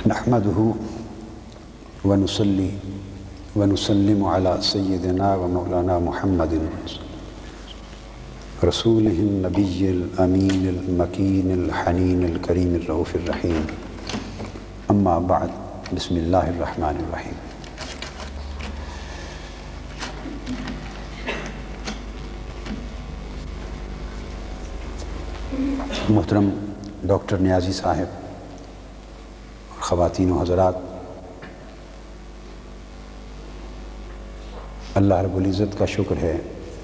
نحمده ونصلي ونسلم على سيدنا ومولانا محمد رسوله النبي الأمين المكين الحنين الكريم الرؤوف الرحيم أما بعد بسم الله الرحمن الرحيم. محترم ڈاکٹر نیازی صاحب اور خواتین و حضرات، اللہ رب العزت کا شکر ہے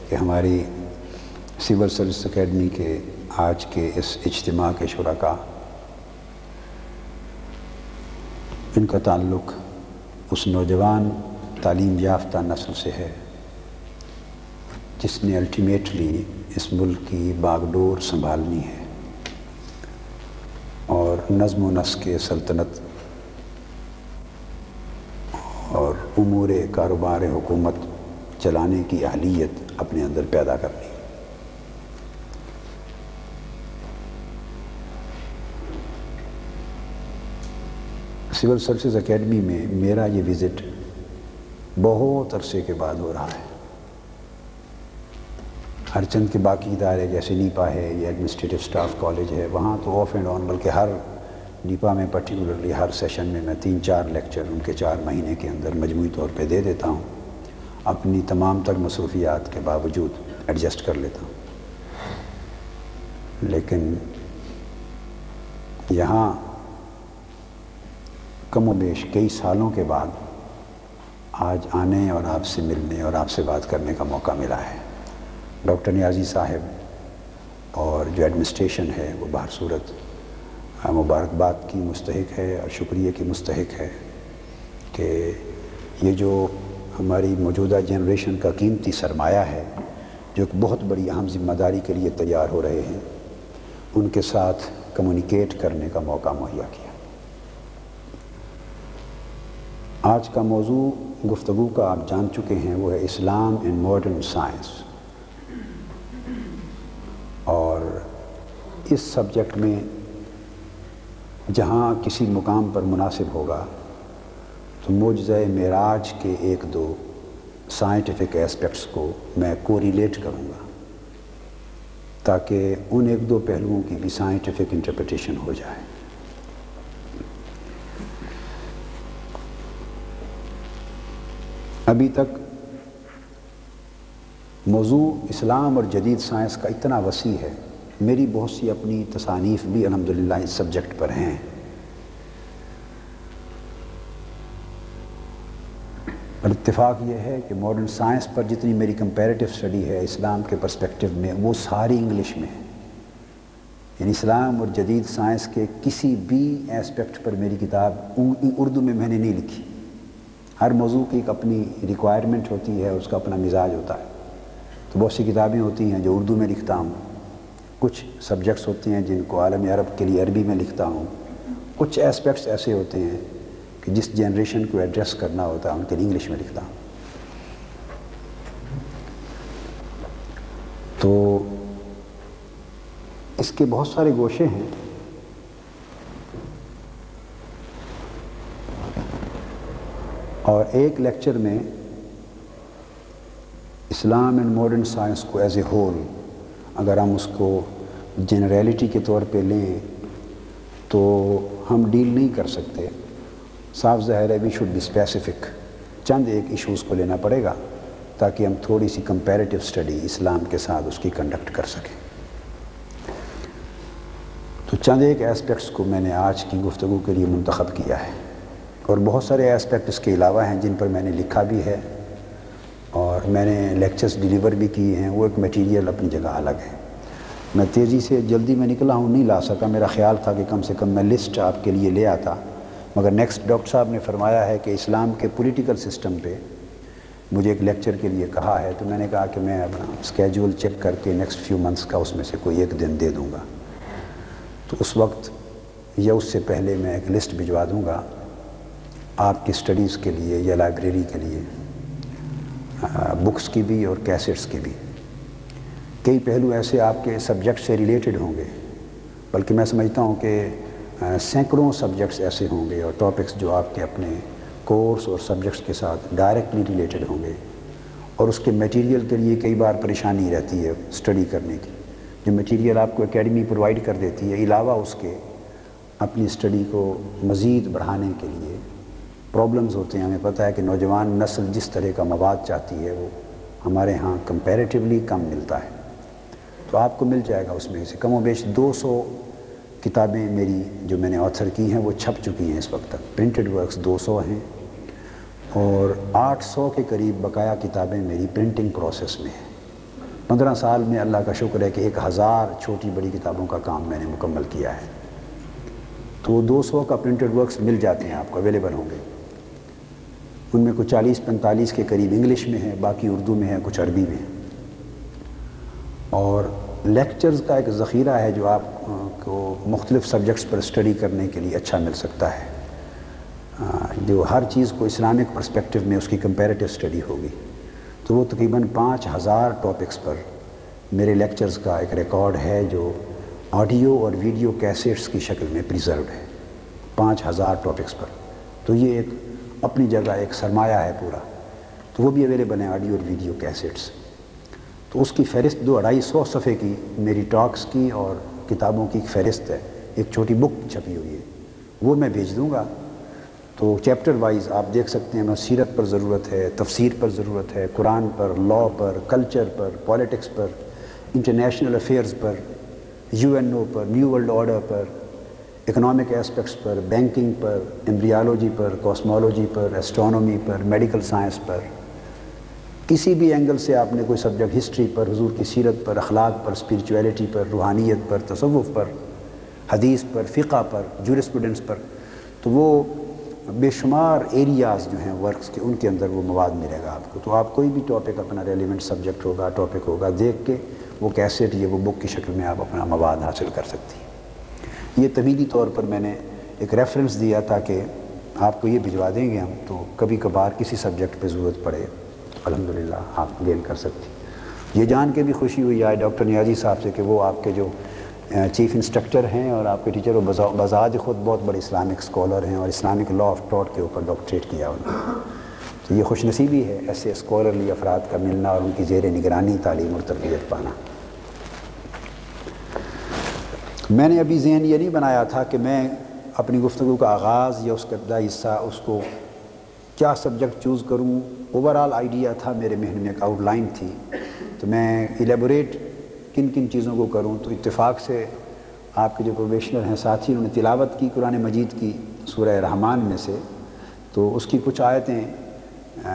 کہ ہماری سول سروس اکیڈمی کے آج کے اس اجتماع کے شرکاء، ان کا تعلق اس نوجوان تعلیم یافتہ نسل سے ہے جس نے الٹیمیٹلی اس ملک کی باغ ڈور سنبھالنی ہے اور نظم و نسق سلطنت اور امور کاروبار حکومت چلانے کی اہلیت اپنے اندر پیدا کرنی. سول سروسز اکیڈمی میں میرا یہ وزٹ بہت عرصے کے بعد ہو رہا ہے. ہر چند کے باقی ادارے جیسے نیپا ہے یا ایڈمنسٹریٹو سٹاف کالج ہے، وہاں تو آف اینڈ آن، بلکہ ہر نیپا میں پرٹیکولرلی ہر سیشن میں 3-4 لیکچر ان کے 4 مہینے کے اندر مجموعی طور پہ دے دیتا ہوں. اپنی تمام تر مصروفیات کے باوجود ایڈجسٹ کر لیتا ہوں. لیکن یہاں کم و بیش کئی سالوں کے بعد آج آنے اور آپ سے ملنے اور آپ سے بات کرنے کا موقع ملا ہے. ڈاکٹر نیازی صاحب اور جو ایڈمنسٹریشن ہے وہ بہر صورت مبارکباد کی مستحق ہے اور شکریہ کی مستحق ہے کہ یہ جو ہماری موجودہ جنریشن کا قیمتی سرمایہ ہے، جو ایک بہت بڑی اہم ذمہ داری کے لیے تیار ہو رہے ہیں، ان کے ساتھ کمیونیکیٹ کرنے کا موقع مہیا کیا. آج کا موضوع گفتگو کا آپ جان چکے ہیں، وہ ہے اسلام ان ماڈرن سائنس. اور اس سبجیکٹ میں جہاں کسی مقام پر مناسب ہوگا تو معجزہ معراج کے 1-2 سائنٹیفک ایسپیکٹس کو میں کوریلیٹ کروں گا تاکہ ان 1-2 پہلوؤں کی بھی سائنٹیفک انٹرپریٹیشن ہو جائے. ابھی تک موضوع اسلام اور جدید سائنس کا اتنا وسیع ہے، میری بہت سی اپنی تصانیف بھی الحمدللہ اس سبجیکٹ پر ہیں. اور اتفاق یہ ہے کہ ماڈرن سائنس پر جتنی میری کمپیریٹیو اسٹڈی ہے اسلام کے پرسپیکٹو میں، وہ ساری انگلش میں ہے. یعنی اسلام اور جدید سائنس کے کسی بھی ایسپیکٹ پر میری کتاب اردو میں نے نہیں لکھی. ہر موضوع کی ایک اپنی ریکوائرمنٹ ہوتی ہے، اس کا اپنا مزاج ہوتا ہے. تو بہت سی کتابیں ہوتی ہیں جو اردو میں لکھتا ہوں، کچھ سبجیکٹس ہوتے ہیں جن کو عالم عرب کے لیے عربی میں لکھتا ہوں، کچھ ایسپیکٹس ایسے ہوتے ہیں کہ جس جنریشن کو ایڈریس کرنا ہوتا ہے ان کے لیے انگلش میں لکھتا ہوں. تو اس کے بہت سارے گوشے ہیں. اور ایک لیکچر میں اسلام اینڈ ماڈرن سائنس کو ایز اے ہول اگر ہم اس کو جنریلٹی کے طور پہ لیں تو ہم ڈیل نہیں کر سکتے. صاف ظاہر ہے وی شوڈ بی اسپیسیفک. چند ایک ایشوز کو لینا پڑے گا تاکہ ہم تھوڑی سی کمپیریٹیو اسٹڈی اسلام کے ساتھ اس کی کنڈکٹ کر سکیں. تو چند ایک ایسپیکٹس کو میں نے آج کی گفتگو کے لیے منتخب کیا ہے، اور بہت سارے ایسپیکٹ اس کے علاوہ ہیں جن پر میں نے لکھا بھی ہے اور میں نے لیکچرز ڈیلیور بھی کیے ہیں. وہ ایک میٹیریل اپنی جگہ الگ ہے. میں تیزی سے جلدی میں نکلا ہوں، نہیں لا سکا. میرا خیال تھا کہ کم سے کم میں لسٹ آپ کے لیے لے آتا، مگر نیکسٹ ڈاکٹر صاحب نے فرمایا ہے کہ اسلام کے پولیٹیکل سسٹم پہ مجھے ایک لیکچر کے لیے کہا ہے. تو میں نے کہا کہ میں اپنا اسکیجول چیک کر کے نیکسٹ فیو منتھس کا اس میں سے کوئی ایک دن دے دوں گا. تو اس وقت یا اس سے پہلے میں ایک لسٹ بھجوا دوں گا آپ کی اسٹڈیز کے لیے یا لائبریری کے لیے، بکس کی بھی اور کیسٹس کی بھی. کئی پہلو ایسے آپ کے سبجیکٹ سے ریلیٹڈ ہوں گے، بلکہ میں سمجھتا ہوں کہ سینکڑوں سبجیکٹس ایسے ہوں گے اور ٹاپکس جو آپ کے اپنے کورس اور سبجیکٹس کے ساتھ ڈائریکٹلی ریلیٹڈ ہوں گے، اور اس کے میٹیریل کے لیے کئی بار پریشانی رہتی ہے اسٹڈی کرنے کی۔ جو میٹیریل آپ کو اکیڈمی پرووائڈ کر دیتی ہے، علاوہ اس کے اپنی اسٹڈی کو مزید بڑھانے کے لیے پرابلمز ہوتے ہیں۔ ہمیں پتہ ہے کہ نوجوان نسل جس طرح کا مواد چاہتی ہے وہ ہمارے ہاں کمپیریٹیولی کم ملتا ہے، تو آپ کو مل جائے گا اس میں سے کم و بیش 200 کتابیں میری جو میں نے آتھر کی ہیں وہ چھپ چکی ہیں اس وقت تک۔ پرنٹڈ ورکس 200 ہیں اور 800 کے قریب بقایا کتابیں میری پرنٹنگ پروسیس میں ہیں۔ 15 سال میں اللہ کا شکر ہے کہ 1000 چھوٹی بڑی کتابوں کا کام میں نے مکمل کیا ہے، تو وہ 200 کا پرنٹڈ ورکس مل جاتے ہیں، آپ کو اویلیبل ہوں گے۔ ان میں کچھ 40-45 کے قریب انگلش میں ہے، باقی اردو میں ہے، کچھ عربی میں ہے۔ اور لیکچرز کا ایک ذخیرہ ہے جو آپ کو مختلف سبجیکٹس پر اسٹڈی کرنے کے لیے اچھا مل سکتا ہے، جو ہر چیز کو اسلامک پرسپیکٹیو میں اس کی کمپیریٹیو اسٹڈی ہوگی۔ تو وہ تقریباً 5000 ٹاپکس پر میرے لیکچرز کا ایک ریکارڈ ہے جو آڈیو اور ویڈیو کیسٹس کی شکل میں پریزروڈ ہے، 5000 ٹاپکس پر۔ تو یہ ایک اپنی جگہ ایک سرمایہ ہے پورا، تو وہ بھی اویلیبل ہیں آڈیو اور ویڈیو کیسٹس۔ تو اس کی فہرست 200-250 صفحے کی میری ٹاکس کی اور کتابوں کی ایک فہرست ہے، ایک چھوٹی بک چھپی ہوئی ہے، وہ میں بھیج دوں گا۔ تو چیپٹر وائز آپ دیکھ سکتے ہیں، میں سیرت پر ضرورت ہے، تفسیر پر ضرورت ہے، قرآن پر، لاء پر، کلچر پر، پولیٹکس پر، انٹرنیشنل افیئرز پر، UNO پر، نیو ورلڈ آرڈر پر، اکنامک ایسپیکٹس پر، بینکنگ پر، ایمبریالوجی پر، کاسمولوجی پر، ایسٹرونومی پر، میڈیکل سائنس پر، کسی بھی اینگل سے آپ نے کوئی سبجیکٹ، ہسٹری پر، حضور کی سیرت پر، اخلاق پر، اسپریچویلٹی پر، روحانیت پر، تصوف پر، حدیث پر، فقہ پر، جورسپروڈنس پر، تو وہ بے شمار ایریاز جو ہیں ورکس کے، ان کے اندر وہ مواد ملے گا آپ کو۔ تو آپ کوئی بھی ٹاپک اپنا ریلیونٹ سبجیکٹ ہوگا، ٹاپک ہوگا، دیکھ کے وہ کیسٹ یہ وہ بک کی شکل میں آپ اپنا مواد حاصل کر سکتی ہیں۔ یہ طویلی طور پر میں نے ایک ریفرنس دیا تاکہ آپ کو یہ بھجوا دیں گے ہم، تو کبھی کبھار کسی سبجیکٹ پہ ضرورت پڑے الحمدللہ آپ گین کر سکتی۔ یہ جان کے بھی خوشی ہوئی آج ڈاکٹر نیازی صاحب سے کہ وہ آپ کے جو چیف انسٹرکٹر ہیں اور آپ کے ٹیچر، وہ بذات خود بہت بڑے اسلامک اسکالر ہیں اور اسلامک لاء آف ٹاٹ کے اوپر ڈاکٹریٹ کیا انہوں نے۔ تو یہ خوش نصیبی ہے ایسے اسکالرلی افراد کا ملنا اور ان کی زیر نگرانی تعلیم اور تربیت پانا۔ میں نے ابھی ذہن یہ نہیں بنایا تھا کہ میں اپنی گفتگو کا آغاز یا اس کا ابتدائی حصہ اس کو کیا سبجیکٹ چوز کروں۔ اوورآل آئیڈیا تھا میرے ذہن میں، ایک آؤٹ لائن تھی، تو میں ایلیبوریٹ کن کن چیزوں کو کروں۔ تو اتفاق سے آپ کے جو پروبیشنر ہیں ساتھی، انہوں نے تلاوت کی قرآن مجید کی سورہ رحمان میں سے، تو اس کی کچھ آیتیں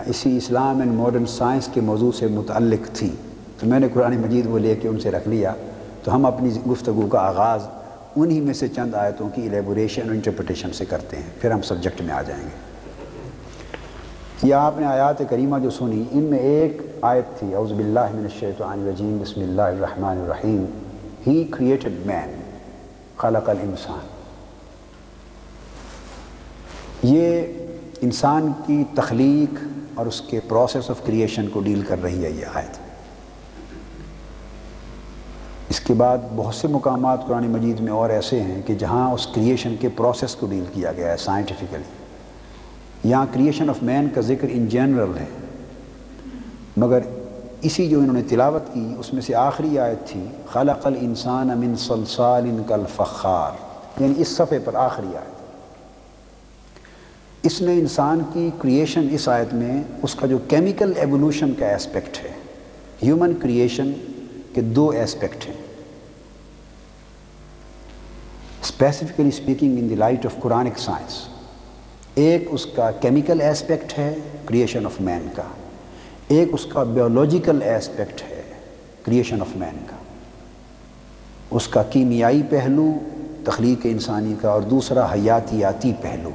اسی اسلام اینڈ ماڈرن سائنس کے موضوع سے متعلق تھیں، تو میں نے قرآن مجید وہ لے کے ان سے رکھ لیا۔ تو ہم اپنی گفتگو کا آغاز انہی میں سے چند آیتوں کی ایلیبوریشن اور انٹرپریٹیشن سے کرتے ہیں، پھر ہم سبجیکٹ میں آ جائیں گے۔ یہ آپ نے آیات کریمہ جو سنی، ان میں ایک آیت تھی، اعوذ باللہ من الشیطان الرجیم، بسم اللہ الرحمن الرحیم، ہی کریٹڈ مین، خلق الانسان۔ یہ انسان کی تخلیق اور اس کے پروسیس آف کریشن کو ڈیل کر رہی ہے یہ آیت۔ اس کے بعد بہت سے مقامات قرآن مجید میں اور ایسے ہیں کہ جہاں اس کریشن کے پروسیس کو ڈیل کیا گیا ہے سائنٹیفکلی۔ یہاں کریشن آف مین کا ذکر ان جنرل ہے، مگر اسی جو انہوں نے تلاوت کی اس میں سے آخری آیت تھی، خلق الانسان من صلصال کالفخار، یعنی اس صفحے پر آخری آیت۔ اس نے انسان کی کریشن اس آیت میں اس کا جو کیمیکل ایوولوشن کا ایسپیکٹ ہے، ہیومن کریشن کے دو ایسپیکٹ ہیں، specifically speaking in the light of Quranic science. ایک اس کا کیمیکل ایسپیکٹ ہے کریشن آف مین کا، ایک اس کا بیولوجیکل ایسپیکٹ ہے کریشن آف مین کا، اس کا کیمیائی پہلو تخلیق انسانی کا، اور دوسرا حیاتیاتی پہلو۔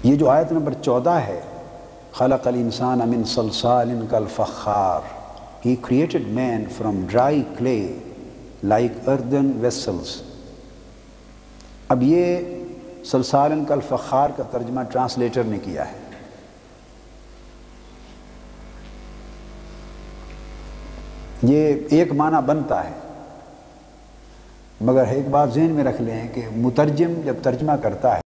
یہ جو آیت نمبر 14 ہے، خلق الانسان من صلصال کالفخار، he created man from dry clay like earthen vessels۔ اب یہ صلصال کالفخار کا ترجمہ ٹرانسلیٹر نے کیا ہے۔ یہ ایک معنی بنتا ہے، مگر ایک بات ذہن میں رکھ لیں کہ مترجم جب ترجمہ کرتا ہے